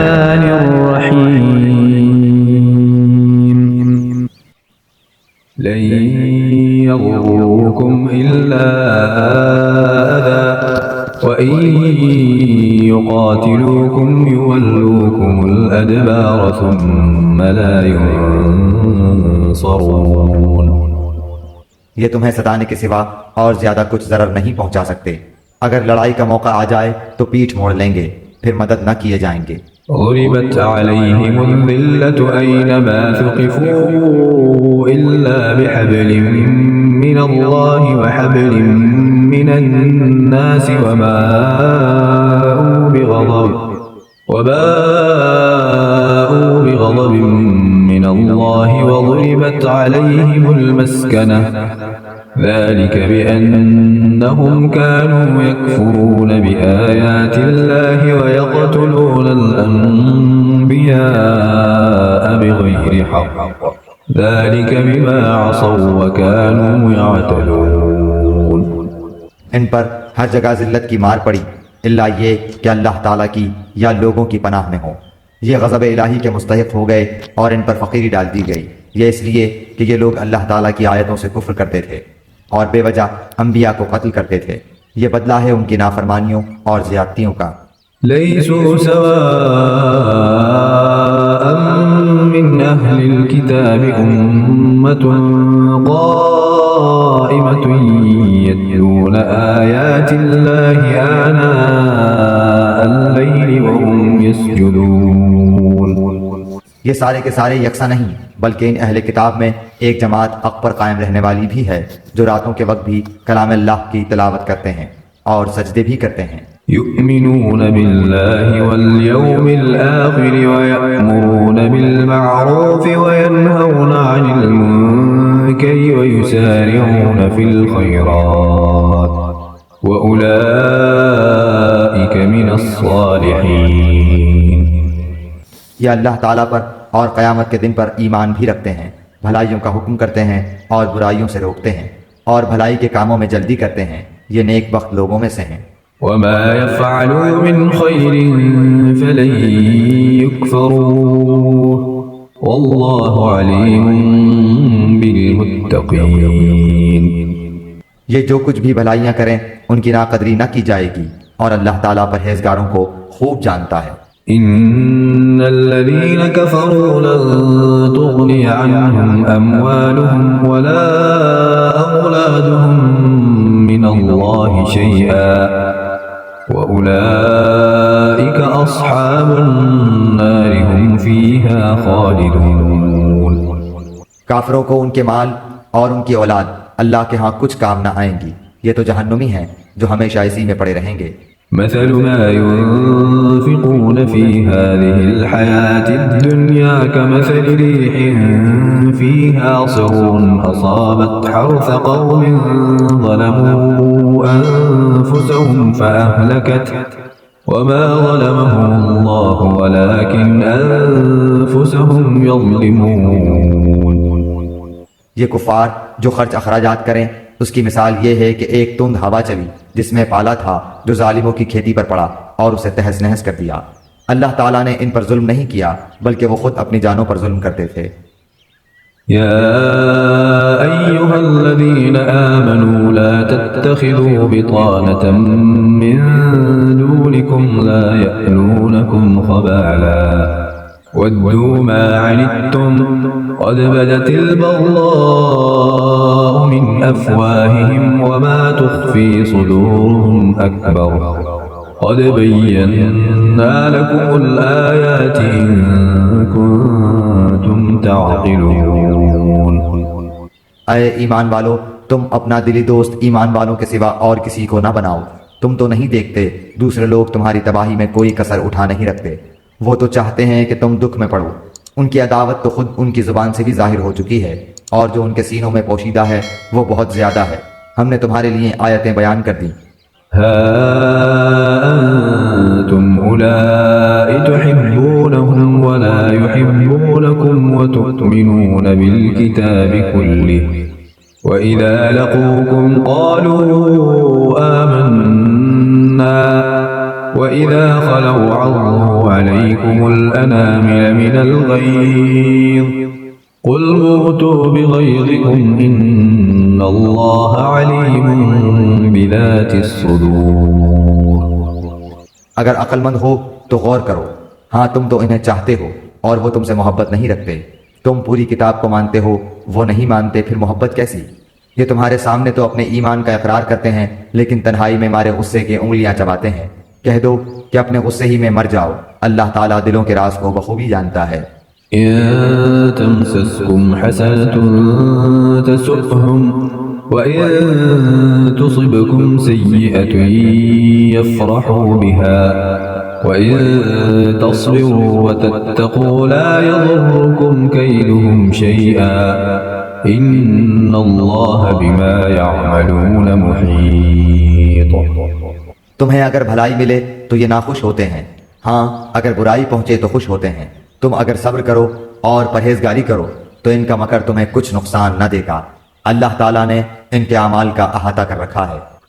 الرحمن الرحيم لن يضروكم إلا أذى وإن يقاتلوكم يولوكم الأدبار ثم لا ينصرون۔ یہ تمہیں ستانے کے سوا اور زیادہ کچھ ضرر نہیں پہنچا سکتے، اگر لڑائی کا موقع آ جائے تو پیٹھ موڑ لیں گے، پھر مدد نہ کیے جائیں گے۔ ضربت عليهم الذلة أينما ثقفوا إلا بحبل من الله وحبل من الناس وباءوا بغضب من الله وضربت عليهم المسكنة ذلك بأنهم كانوا يكفرون بآيات الله ويقتلون الأنبياء بغير حق ذلك بما عصوا وكانوا يعتدون۔ ان پر ہر جگہ ذلت کی مار پڑی الا یہ کہ اللہ تعالیٰ کی یا لوگوں کی پناہ میں ہوں۔ یہ غضب الہی کے مستحق ہو گئے اور ان پر فقیری ڈال دی گئی، یہ اس لیے کہ یہ لوگ اللہ تعالیٰ کی آیتوں سے کفر کرتے تھے اور بے وجہ انبیاء کو قتل کرتے تھے۔ یہ بدلہ ہے ان کی نافرمانیوں اور زیادتیوں کا۔ ليسوا سواء من أهل الكتاب أمة قائمة يتلون آيات الله آناء الليل وهم يسجدون۔ یہ سارے کے سارے یکساں نہیں، بلکہ ان اہل کتاب میں ایک جماعت حق پر قائم رہنے والی بھی ہے جو راتوں کے وقت بھی کلام اللہ کی تلاوت کرتے ہیں اور سجدے بھی کرتے ہیں۔ يؤمنون بالله واليوم الآخر ويأمرون بالمعروف وينهون عن المنكر ويسارعون في الخيرات وأولئك من الصالحين۔ یہ اللہ تعالیٰ پر اور قیامت کے دن پر ایمان بھی رکھتے ہیں، بھلائیوں کا حکم کرتے ہیں اور برائیوں سے روکتے ہیں اور بھلائی کے کاموں میں جلدی کرتے ہیں، یہ نیک بخت لوگوں میں سے ہیں۔ وما يفعلوا من خير فلن يكفروه والله عليم بالمتقين۔ یہ جو کچھ بھی بھلائیاں کریں ان کی ناقدری نہ کی جائے گی اور اللہ تعالیٰ پرہیزگاروں کو خوب جانتا ہے۔ ان الذين كفروا لن تغني عنهم اموالهم ولا اولادهم من الله شيئا واولئك اصحاب النار هم فيها خالدون۔ کافروں کو ان کے مال اور ان کی اولاد اللہ کے ہاں کچھ کام نہ آئیں گی، یہ تو جہنمی ہیں جو ہمیشہ اسی میں پڑے رہیں گے۔ مثل ما ينفقون في هذه الحياة الدنيا كمثل ريح فيها صر أصابت حرث قوم ظلموا أنفسهم فأهلكته وما ظلمهم الله ولكن أنفسهم يظلمون۔ یہ کفار جو خرچ اخراجات کریں اس کی مثال یہ ہے کہ ایک تند ہوا چلی جس میں پالا تھا جو ظالموں کی کھیتی پر پڑا اور اسے تہس نہس کر دیا۔ اللہ تعالیٰ نے ان پر ظلم نہیں کیا بلکہ وہ خود اپنی جانوں پر ظلم کرتے تھے۔ يا أيها الذين آمنوا لا تتخذوا بطانة من دونكم لا يألونكم خبالا ودوا ما عنتم قد بدت البغضاء من أفواههم وما تخفي صدورهم أكبر قد بينا لكم الآيات إن كنتم تعقلون۔ اے ایمان والو، تم اپنا دلی دوست ایمان والوں کے سوا اور کسی کو نہ بناؤ۔ تم تو نہیں دیکھتے دوسرے لوگ تمہاری تباہی میں کوئی کسر اٹھا نہیں رکھتے، وہ تو چاہتے ہیں کہ تم دکھ میں پڑو۔ ان کی عداوت تو خود ان کی زبان سے بھی ظاہر ہو چکی ہے اور جو ان کے سینوں میں پوشیدہ ہے وہ بہت زیادہ ہے۔ ہم نے تمہارے لیے آیتیں بیان کر دیں۔ ها أنتم أولئك تحبونهم ولا يحبونكم وتؤمنون بالكتاب كله وإذا لقوكم قالوا آمنا وإذا خلوا عضوا عليكم الأنامل من الغيظ قل موتوا بغيظكم إن الله عليم بذات الصدور۔ اگر عقل مند ہو تو غور کرو، ہاں تم تو انہیں چاہتے ہو اور وہ تم سے محبت نہیں رکھتے، تم پوری کتاب کو مانتے ہو، وہ نہیں مانتے، پھر محبت کیسی؟ یہ تمہارے سامنے تو اپنے ایمان کا اقرار کرتے ہیں لیکن تنہائی میں مارے غصے کی انگلیاں چباتے ہیں۔ کہہ دو کہ اپنے غصے ہی میں مر جاؤ، اللہ تعالیٰ دلوں کے راز کو بخوبی جانتا ہے۔ إن تمسسكم حسنة تسؤهم وإن تصبكم سيئة يفرحوا بها وإن تصبروا وتتقوا لا يضركم كيدهم شيئا إن الله بما يعملون محيط۔ تمہیں اگر بھلائی ملے تو یہ ناخوش ہوتے ہیں، ہاں اگر برائی پہنچے تو خوش ہوتے ہیں۔ تم اگر صبر کرو اور پرہیزگاری کرو تو ان کا مکر تمہیں کچھ نقصان نہ دے گا، اللہ تعالیٰ نے ان کے اعمال کا احاطہ کر رکھا ہے۔